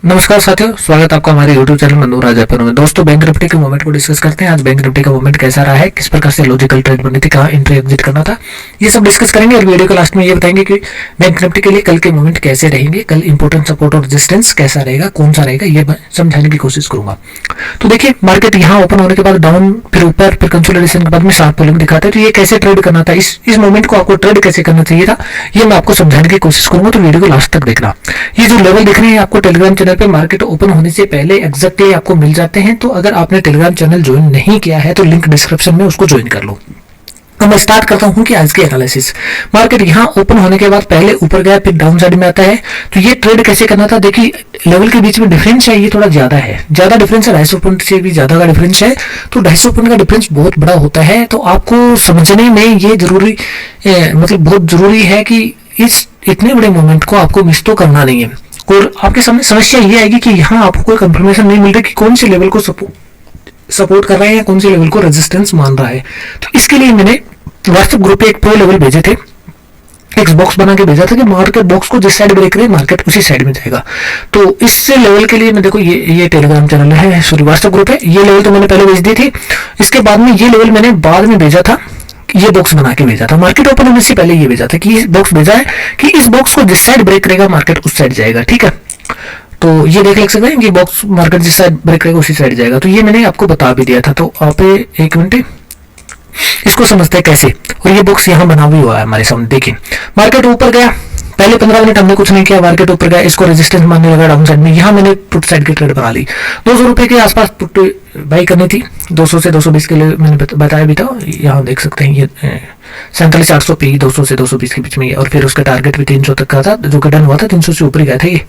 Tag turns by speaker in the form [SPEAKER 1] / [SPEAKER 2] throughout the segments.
[SPEAKER 1] नमस्कार साथियों, स्वागत है आपका हमारे YouTube चैनल मनोरा जयपुर में। दोस्तों, बैंक निफ्टी के मूवमेंट को डिस्कस करते हैं। आज बैंक निफ्टी का मूवमेंट कैसा रहा है, किस प्रकार से लॉजिकल ट्रेड बनी थी, कहाँ एंट्री एग्जिट करना था, ये सब डिस्कस करेंगे। और वीडियो के लास्ट में ये बताएंगे कि बैंक निफ्टी के लिए कल के मूवमेंट कैसे रहेंगे, कल इंपोर्टेंट सपोर्ट और रेजिस्टेंस कैसा रहेगा, कौन सा रहेगा, ये समझाने की कोशिश करूंगा। तो देखिए, मार्केट यहाँ ओपन होने के बाद डाउन, फिर ऊपर, फिर कंसोलिडेशन के बाद में शार्प पुलिंग दिखाता है। तो ये कैसे ट्रेड करना था, इस मूवमेंट को आपको ट्रेड कैसे करना चाहिए था, ये मैं आपको समझाने की कोशिश करूंगा। तो वीडियो को लास्ट तक देखना। ये जो लेवल दिख रहे हैं आपको टेलीग्राम चैनल पे मार्केट ओपन होने से पहले एग्जैक्टली आपको मिल जाते हैं। तो अगर आपने टेलीग्राम चैनल ज्वाइन नहीं किया है तो लिंक डिस्क्रिप्शन में उसको ज्वाइन कर लो। अब मैं स्टार्ट करता हूं कि आज की एनालिसिस। मार्केट यहां ओपन होने के बाद पहले ऊपर गया, फिर डाउन साइड में आता है। तो ये ट्रेड कैसे करना था, देखिए लेवल के बीच में डिफरेंस है, ये थोड़ा ज्यादा है, ज्यादा डिफरेंस है, 250 पॉइंट से भी ज्यादा का डिफरेंस है। तो 250 पॉइंट का डिफरेंस बहुत बड़ा होता है। तो आपको समझने में ये जरूरी मतलब बहुत जरूरी है कि इस इतने बड़े मोमेंट को आपको मिस तो करना नहीं है। और आपके सामने समस्या ये आएगी कि यहाँ आपको कोई कंफर्मेशन नहीं मिल रही कि कौन से लेवल को सपोर्ट कर रहा है या कौन से लेवल को रेजिस्टेंस मान रहा है। तो इसके लिए मैंने व्हाट्सएप ग्रुप पे एक प्रो लेवल भेजे थे, एक बॉक्स बना के भेजा था कि मार्केट बॉक्स को जिस साइड ब्रेक करे मार्केट उसी साइड में जाएगा। तो इससे लेवल के लिए मैं देखो ये टेलीग्राम चैनल है, सॉरी व्हाट्सएप ग्रुप है, ये लेवल तो मैंने पहले भेज दी थी। इसके बाद में ये लेवल मैंने बाद में भेजा था, ये बॉक्स बना के भेजा था, मार्केट ओपन होने से पहले ये भेजा था कि ये बॉक्स भेजा है कि इस बॉक्स को जिस साइड ब्रेक करेगा मार्केट उस साइड जाएगा। ठीक है, तो ये देख सकते हैं कि बॉक्स मार्केट जिस साइड ब्रेक करेगा उसी साइड जाएगा। तो ये मैंने आपको बता भी दिया था। तो आप एक मिनट इसको समझते हैं कैसे। और ये बॉक्स यहाँ बना भी हुआ है हमारे सामने। देखिए, मार्केट ऊपर गया, पहले 15 मिनट हमने कुछ नहीं किया, मार्केट ऊपर गया, इसको रेजिस्टेंस मानने लगा डाउन साइड में। यहाँ मैंने पुट साइड की ट्रेड बना ली, 200 रुपए के आसपास पुट बाई करनी थी, 200 से 220 के लिए मैंने बताया भी था। यहाँ देख सकते हैं ये 47,800 पी 200 से 220 के बीच में। और फिर उसका टारगेट भी 300 तक का था, जो कि डन हुआ था, 300 से ऊपर गया था ये।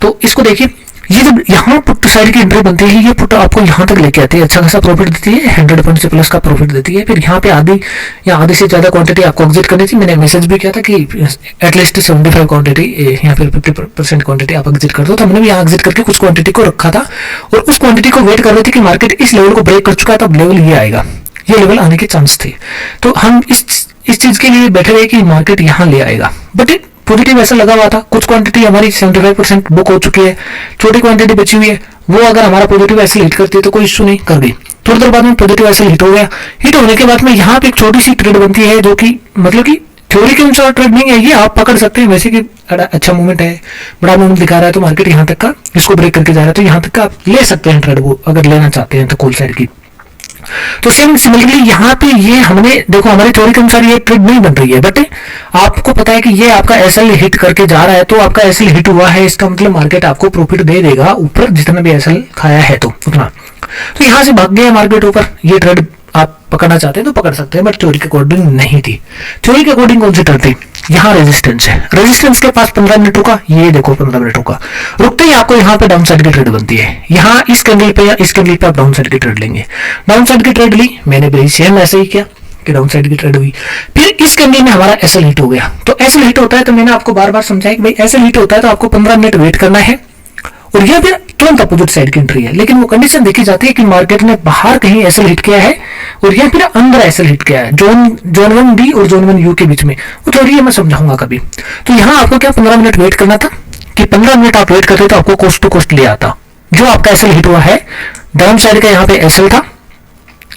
[SPEAKER 1] तो इसको देखिए, ये जब यहाँ पुट साइड की एंट्री बनती है, ये पुट आपको यहाँ तक लेके आती है, अच्छा खासा प्रॉफिट देती है, 100 पॉइंट से प्लस का प्रॉफिट देती है। फिर यहाँ पे आधी या आधे से ज्यादा क्वांटिटी आपको एग्जिट करनी थी। मैंने मैसेज भी किया था कि एटलीस्ट 75 क्वांटिटी या फिर 50% क्वांटिटी आप एग्जिट कर दो। तो हमने भी यहाँ एग्जिट करके कुछ क्वांटिटी को रखा था और उस क्वांटिटी को वेट कर रहे थे कि मार्केट इस लेवल को ब्रेक कर चुका है, तब लेवल ये आएगा, ये लेवल आने के चांस थे। तो हम इस चीज के लिए बैठे रहे कि मार्केट यहाँ ले आएगा, बट पॉजिटिव ऐसा लगा हुआ था। कुछ क्वांटिटी हमारी 75% बुक हो चुकी है, छोटी क्वांटिटी बची हुई है, वो अगर हमारा पॉजिटिव ऐसे हिट करती है तो कोई इश्यू नहीं, कर गई। थोड़ी देर बाद में पॉजिटिव ऐसे हिट हो गया। हिट होने के बाद में यहाँ पे एक छोटी सी ट्रेड बनती है, जो कि मतलब कि थ्योरी के अनुसार ट्रेड नहीं है, ये आप पकड़ सकते हैं वैसे कि अच्छा मूवमेंट है, बड़ा मूवमेंट दिखा रहा है, तो मार्केट यहाँ तक का इसको ब्रेक करके जा रहा है, तो यहाँ तक का आप ले सकते हैं ट्रेड, वो अगर लेना चाहते हैं तो कॉल साइड की। तो सेम सिमिलरली यहाँ पे ये हमने देखो, हमारी थ्योरी के अनुसार ये ट्रेड नहीं बन रही है, बट आपको पता है कि ये आपका एसएल हिट करके जा रहा है। तो आपका एसएल हिट हुआ है, इसका मतलब मार्केट आपको प्रॉफिट दे देगा ऊपर, जितना भी एसएल खाया है तो उतना। तो यहाँ से भाग गया मार्केट ऊपर। ये ट्रेड आप पकड़ना चाहते हैं तो पकड़ सकते हैं, बट थ्योरी के अकॉर्डिंग नहीं थी। थ्योरी के अकॉर्डिंग कौन सी ट्रेड थी, यहाँ रेजिस्टेंस है, रेजिस्टेंस के पास 15 मिनट रुका, ये देखो 15 मिनट रुका, रुकते ही आपको यहाँ पे डाउन साइड की ट्रेड बनती है। यहाँ इस कैंडल पे या इस कैंडल पे आप डाउन साइड की ट्रेड लेंगे, डाउन साइड की ट्रेड ली, मैंने भी सेम ऐसे ही किया कि डाउन साइड की ट्रेड हुई। फिर इस कैंडल में हमारा एसएल हिट हो गया। तो एसएल हिट होता है तो मैंने आपको बार बार समझाया कि भाई एसएल हिट होता है तो आपको 15 मिनट वेट करना है, और यह फिर तुरंत अपोजिट साइड की एंट्री है। लेकिन वो कंडीशन देखी जाती है कि मार्केट ने बाहर कहीं एसएल हिट किया है और यह फिर अंदर एसएल हिट किया है, जोन 1 डी और जोन 1 यू के बीच में। वो थोड़ी मैं समझाऊंगा कभी। तो यहाँ आपको क्या 15 मिनट वेट करना था कि 15 मिनट आप वेट करते तो आपको कोस्ट टू कोस्ट ले आता। जो आपका एसएल हिट हुआ है, डाउन साइड का यहाँ पे एसएल था,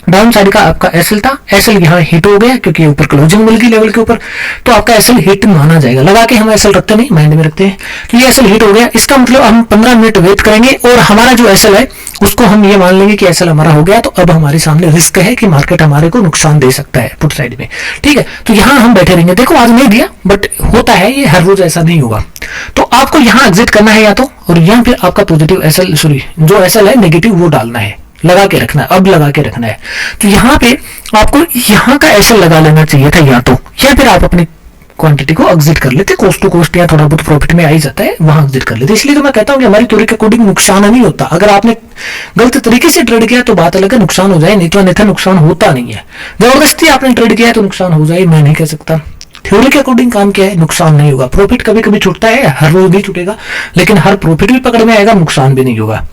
[SPEAKER 1] डाउन साइड का आपका एसएल था, एसएल यहाँ हिट हो गया क्योंकि ऊपर क्लोजिंग मिल गई लेवल के ऊपर, तो आपका एसएल हिट माना जाएगा। लगा के हम एसएल रखते नहीं, माइंड में रखते हैं। तो ये एसएल हिट हो गया, इसका मतलब हम 15 मिनट वेट करेंगे और हमारा जो एसएल है उसको हम ये मान लेंगे कि एसएल हमारा हो गया। तो अब हमारे सामने रिस्क है कि मार्केट हमारे को नुकसान दे सकता है पुट साइड में। ठीक है, तो यहाँ हम बैठे रहेंगे। देखो आज नहीं दिया, बट होता है, ये हर रोज ऐसा नहीं होगा। तो आपको यहाँ एग्जिट करना है या तो, और यहाँ फिर आपका पॉजिटिव एसएल, सॉरी जो एसएल है नेगेटिव वो डालना है, लगा के रखना है, अब लगा के रखना है। तो यहाँ पे आपको यहाँ का एसएल लगा लेना चाहिए था या तो, या फिर आप अपनी क्वांटिटी को एग्जिट कर लेते, कोस्ट टू कोस्ट या थोड़ा बहुत प्रॉफिट में आ ही जाता है, वहां एग्जिट कर लेते। इसलिए तो मैं कहता हूँ कि हमारी थ्योरी के अकॉर्डिंग नुकसान नहीं होता। अगर आपने गलत तरीके से ट्रेड किया तो बात अलग है, नुकसान हो जाए, नहीं तो अन्यथा नुकसान होता नहीं है। जबरदस्ती आपने ट्रेड किया है तो नुकसान हो जाए, मैं नहीं कह सकता। थ्योरी के अकॉर्डिंग काम किया है, नुकसान नहीं होगा। प्रॉफिट कभी कभी छूटता है, हर रोज नहीं छूटेगा, लेकिन हर प्रॉफिट भी पकड़ में आएगा, नुकसान भी नहीं होगा।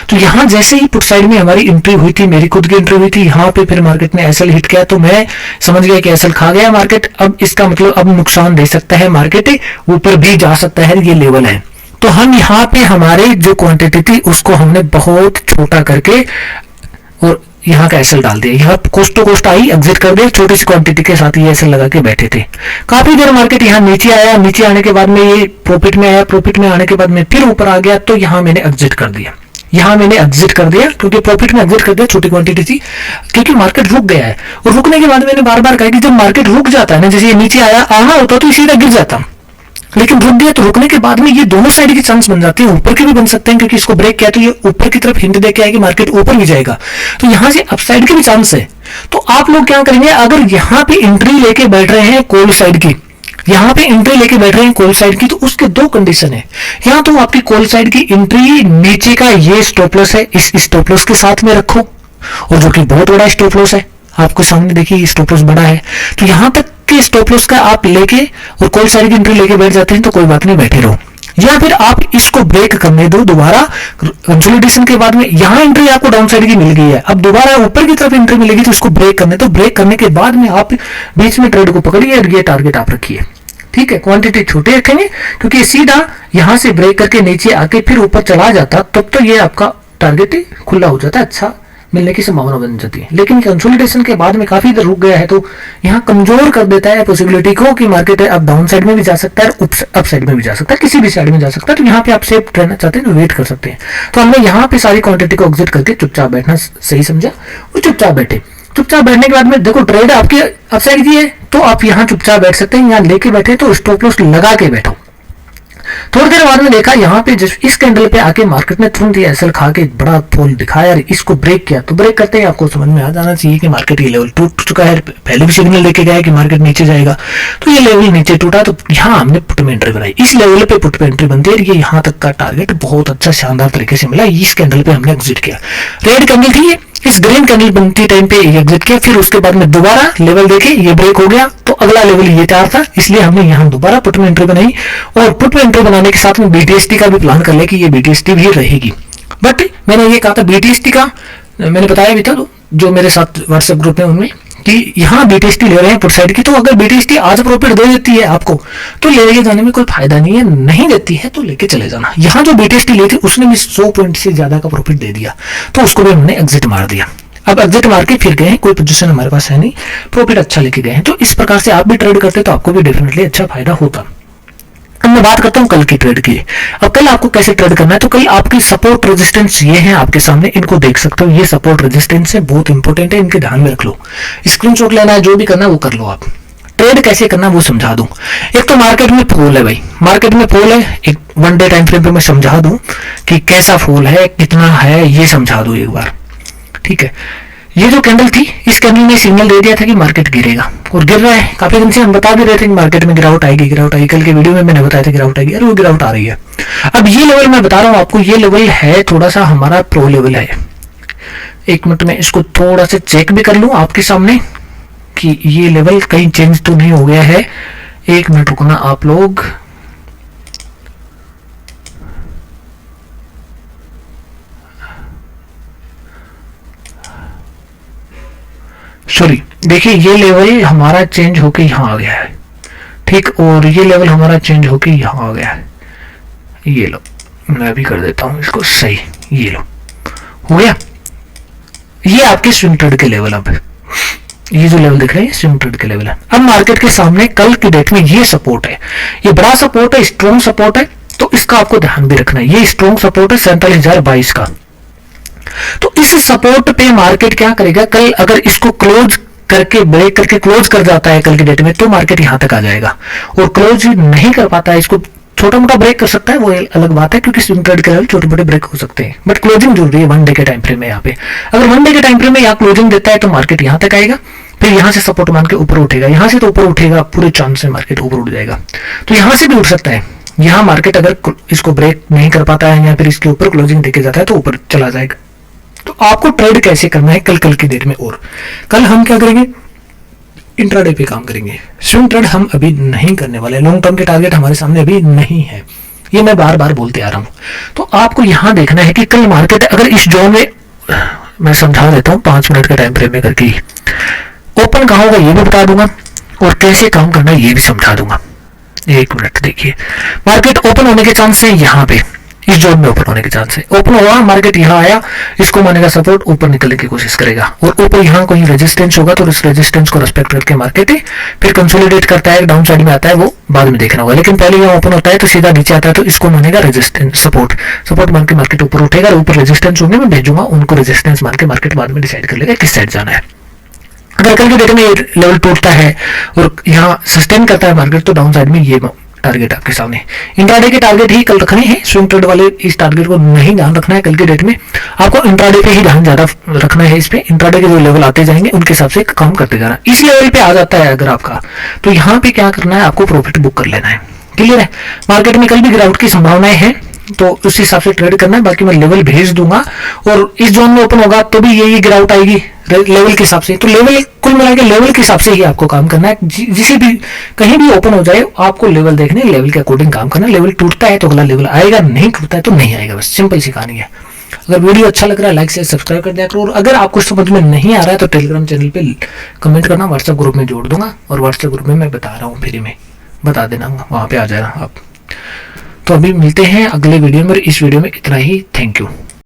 [SPEAKER 1] तो यहाँ जैसे ही पुट साइड में हमारी एंट्री हुई थी, मेरी खुद की एंट्री हुई थी, यहाँ पे फिर मार्केट ने एसएल हिट किया, तो मैं समझ गया कि एसएल खा गया मार्केट। अब इसका मतलब अब नुकसान दे सकता है मार्केट, ऊपर भी जा सकता है, ये लेवल है। तो हम यहाँ पे हमारे जो क्वांटिटी थी उसको हमने बहुत छोटा करके और यहाँ का एसएल डाल दिया, यहाँ कोस्ट टू कोस्ट आई, एग्जिट कर दिया, छोटी सी क्वांटिटी के साथ ये एसएल लगा के बैठे थे। काफी देर मार्केट यहाँ नीचे आया, नीचे आने के बाद में ये प्रॉफिट में आया, प्रॉफिट में आने के बाद में फिर ऊपर आ गया, तो यहाँ मैंने एग्जिट कर दिया, यहाँ मैंने एग्जिट कर दिया क्योंकि प्रॉफिट में एग्जिट कर दिया, छोटी क्वांटिटी थी, क्योंकि मार्केट रुक गया है। और रुकने के बाद मैंने बार बार कहा कि जब मार्केट रुक जाता है ना, जैसे ये नीचे आया, आना होता तो सीधा गिर जाता, लेकिन रुक गया, तो रुकने के बाद में ये दोनों साइड की चांस बन जाती है, ऊपर के भी बन सकते हैं क्योंकि इसको ब्रेक किया तो ये ऊपर की तरफ हिंट दे के आएगी, मार्केट ऊपर भी जाएगा, तो यहां से अपसाइड के भी चांस है। तो आप लोग क्या करेंगे, अगर यहाँ पे एंट्री लेके बैठ रहे हैं कॉल साइड की, यहाँ पे एंट्री लेके बैठ रहे हैं कॉल साइड की, तो उसके दो कंडीशन है। यहाँ तो आपकी कॉल साइड की एंट्री नीचे का ये स्टॉप लॉस है, इस स्टॉप लॉस के साथ में रखो, और जो कि बहुत बड़ा स्टॉप लॉस है, आपको सामने देखिए स्टॉप लॉस बड़ा है, तो यहां तक के स्टॉप लॉस का आप लेके और कॉल साइड की एंट्री लेके बैठ जाते हैं तो कोई बात नहीं, बैठे रहो। या फिर आप इसको ब्रेक करने दो, दोबारा कंसोलिडेशन के बाद में यहां एंट्री आपको डाउन साइड की मिल गई है, अब दोबारा ऊपर की तरफ एंट्री मिलेगी तो इसको ब्रेक करने दो, ब्रेक करने के बाद में आप बीच में ट्रेड को पकड़िए और ये टारगेट आप रखिए, ठीक है। क्वांटिटी छोटी रखेंगे क्योंकि सीधा यहां से ब्रेक करके नीचे आके फिर ऊपर चला जाता, तब तो ये आपका टारगेट खुला हो जाता है, अच्छा मिलने की संभावना बन जाती है। लेकिन कंसोलिडेशन के बाद में काफी देर रुक गया है तो यहाँ कमजोर कर देता है पॉसिबिलिटी को कि मार्केट अब डाउन साइड में भी जा सकता है और अप साइड में भी जा सकता है, किसी भी साइड में जा सकता है। तो यहाँ पे आप सेफ रहना चाहते हैं तो वेट कर सकते हैं। तो हमने यहाँ पे सारी क्वांटिटी को एग्जिट करके चुपचाप बैठना सही समझा और चुपचाप बैठे। चुपचाप बैठने के बाद में देखो ट्रेड आपके अप साइड की है तो आप यहाँ चुपचाप बैठ सकते हैं, यहाँ लेके बैठे तो स्टॉप लॉस लगा के बैठो। थोड़ी देर बाद में देखा यहाँ पे इस कैंडल पे आके मार्केट ने तुरंत ये एसएल खा के बड़ा फॉल दिखाया और इसको ब्रेक किया, तो ब्रेक करते ही आपको समझ में आ जाना चाहिए कि मार्केट ये लेवल टूट चुका है। पहले भी सिग्नल लेके गया कि मार्केट नीचे जाएगा, तो ये लेवल नीचे टूटा, तो यहाँ हमने पुट में एंट्री बनाई। इस लेवल पे पुट में एंट्री बनती है, ये यहाँ तक का टारगेट बहुत अच्छा शानदार तरीके से मिला। इस कैंडल पे हमने एग्जिट किया, रेड कैंडल थी, इस ग्रीन कैंडल बनती टाइम पे एग्जिट किया, फिर उसके बाद में दोबारा लेवल देखे ये ब्रेक हो गया, तो अगला लेवल ये तैयार था, इसलिए हमने यहाँ दोबारा पुट में एंट्री बनाई। और पुट में एंट्री बनाने के साथ में बीटीएसटी का भी प्लान कर ले कि ये बीटीएसटी भी रहेगी। बट मैंने ये कहा था बीटीएसटी का, मैंने बताया भी था जो मेरे साथ व्हाट्सएप ग्रुप है उनमें कि यहाँ बीटीएसटी ले रहे हैं पुट साइड की, तो अगर बीटीएसटी आज प्रॉफिट दे देती है आपको तो लेके जाने में कोई फायदा नहीं है, नहीं देती है तो लेके चले जाना। यहाँ जो बीटीएसटी ली थी उसने भी 100 पॉइंट से ज्यादा का प्रॉफिट दे दिया, तो उसको भी हमने एग्जिट मार दिया। अब एग्जिट मार के फिर गए हैं, कोई पोजीशन हमारे पास है नहीं, प्रॉफिट अच्छा लेके गए हैं। तो इस प्रकार से आप भी ट्रेड करते तो आपको भी डेफिनेटली अच्छा फायदा होता। अब मैं बात करता हूँ कल की ट्रेड की। अब कल आपको कैसे ट्रेड करना है, तो कल आपकी सपोर्ट रेजिस्टेंस ये है आपके सामने, इनको देख सकते हो, ये सपोर्ट रेजिस्टेंस है, बहुत इंपॉर्टेंट है, इनके ध्यान में रख लो। स्क्रीनशॉट लेना है, जो भी करना है वो कर लो। आप ट्रेड कैसे करना वो समझा दूं। एक तो मार्केट में फॉल है भाई, मार्केट में फॉल है, एक 1 डे टाइम फ्रेम पे मैं समझा दूं कि कैसा फॉल है, कितना है, ये समझा दूं एक बार, ठीक है। ये जो कैंडल थी, इस कैंडल ने सिग्नल दे दिया था कि मार्केट गिरेगा और गिर रहा है। काफी दिन से हम बता भी रहे थे कि मार्केट में गिरावट आएगी, गिरावट आएगी। कल के वीडियो में मैंने बताया था गिरावट आएगी, और वो गिरावट आ रही है। अब ये लेवल मैं बता रहा हूँ आपको, ये लेवल है थोड़ा सा हमारा प्रो लेवल है। एक मिनट में इसको थोड़ा सा चेक भी कर लूं आपके सामने कि ये लेवल कहीं चेंज तो नहीं हो गया है। एक मिनट रुकना आप लोग, सॉरी, देखिए ये लेवल हमारा चेंज होके यहाँ आ गया है, ठीक, और ये लेवल हमारा चेंज होके यहाँ आ गया है। ये लो, मैं भी कर देता हूँ इसको सही, ये लो, हो गया। ये आपके स्विंग ट्रेड के लेवल, अब ये जो लेवल दिख रहे हैं स्विंग ट्रेड के लेवल है। अब मार्केट के सामने कल की डेट में ये सपोर्ट है, ये बड़ा सपोर्ट है, स्ट्रॉन्ग सपोर्ट है, तो इसका आपको ध्यान भी रखना है। ये स्ट्रॉन्ग सपोर्ट है 47,022 का। तो इस सपोर्ट पे मार्केट क्या करेगा, कल अगर इसको क्लोज करके ब्रेक करके क्लोज कर जाता है कल की डेट में, तो मार्केट यहां तक आ जाएगा। और क्लोज नहीं कर पाता है, इसको छोटा मोटा ब्रेक कर सकता है, वो अलग बात है, क्योंकि स्विंग ट्रेड के लेवल छोटे मोटे ब्रेक हो सकते हैं, बट क्लोजिंग जरूरी है 1 डे के टाइम फ्रेम में। यहाँ पे अगर 1 डे के टाइम फ्रेम में यहाँ क्लोजिंग देता है तो मार्केट यहाँ तक आएगा, फिर यहाँ से सपोर्ट मान के ऊपर उठेगा, यहाँ से तो ऊपर उठेगा, पूरे चांस से मार्केट ऊपर उठ जाएगा। तो यहाँ से भी उठ सकता है, यहाँ मार्केट अगर इसको ब्रेक नहीं कर पाता है या फिर इसके ऊपर क्लोजिंग देके जाता है तो ऊपर चला जाएगा। तो आपको ट्रेड कैसे करना है कल की डेट में, और कल हम क्या करेंगे, इंट्राडे पे काम करेंगे। स्विंग ट्रेड हम अभी नहीं करने वाले, लॉन्ग टर्म के टारगेट हमारे सामने अभी नहीं है, ये मैं बार बार बोलते आ रहा हूं। तो आपको यहां देखना है कि कल मार्केट अगर इस जोन में, मैं समझा देता हूं 5 मिनट के टाइम फ्रेम में करके, ओपन कहां होगा ये भी बता दूंगा और कैसे काम करना है ये भी समझा दूंगा। एक मिनट देखिए, मार्केट ओपन होने के चांस है यहाँ पे, इस जोन में ओपन होने के चांस है। ओपन हुआ मार्केट यहाँ आया, इसको मानेगा सपोर्ट, ऊपर निकलने की कोशिश करेगा और ऊपर यहाँ कोई रेजिस्टेंस होगा तो इस रेजिस्टेंस को रिस्पेक्ट करके मार्केट फिर कंसोलिडेट करता है, डाउन साइड में आता है, वो बाद में देखना होगा। लेकिन पहले यहाँ ओपन होता है तो सीधा नीचे आता है तो इसको मानेगा रेजिस्टेंस, सपोर्ट मान के मार्केट ऊपर उठेगा, ऊपर रेजिस्टेंस होंगे मैं भेजूंगा उनको, रेजिस्टेंस मान के मार्केट बाद में डिसाइड कर लेगा किस साइड जाना है। अगर कल के डेट में लेवल टूटता है और यहाँ सस्टेन करता है मार्केट तो डाउन साइड में ये टारगेट आपके सामने। इंट्राडे के टारगेट ही कल रखने हैं, स्विंग ट्रेड वाले इस टारगेट को नहीं ध्यान रखना है कल के डेट में, आपको इंट्राडे पे ही ध्यान ज्यादा रखना है। इस पे इंट्राडे के जो लेवल आते जाएंगे उनके हिसाब से काम करते जाना। इस लेवल पे आ जाता है अगर आपका, तो यहाँ पे क्या करना है, आपको प्रॉफिट बुक कर लेना है। क्लियर है? मार्केट में कल भी गिरावट की संभावनाएं हैं तो उस हिसाब से ट्रेड करना है। बाकी मैं लेवल भेज दूंगा और इस जोन में ओपन होगा तो भी यही गिरावट आएगी लेवल के हिसाब से। तो लेवल कुल मिला के लेवल के हिसाब से ही आपको काम करना है। जिसे भी कहीं भी ओपन हो जाए आपको लेवल देखने, लेवल के अकॉर्डिंग काम करना है। लेवल टूटता है तो अगला लेवल आएगा, नहीं टूटता है तो नहीं आएगा, बस सिंपल सी कहानी है। अगर वीडियो अच्छा लग रहा है लाइक से सब्सक्राइब कर दिया करो, और अगर आपको समझ में नहीं आ रहा है तो टेलीग्राम चैनल पे कमेंट करना, व्हाट्सएप ग्रुप में जोड़ दूंगा और व्हाट्सएप ग्रुप में मैं बता रहा हूँ फ्री में, बता देना, वहां पे आ जाएगा आप। तो अभी मिलते हैं अगले वीडियो में। इस वीडियो में इतना ही, थैंक यू।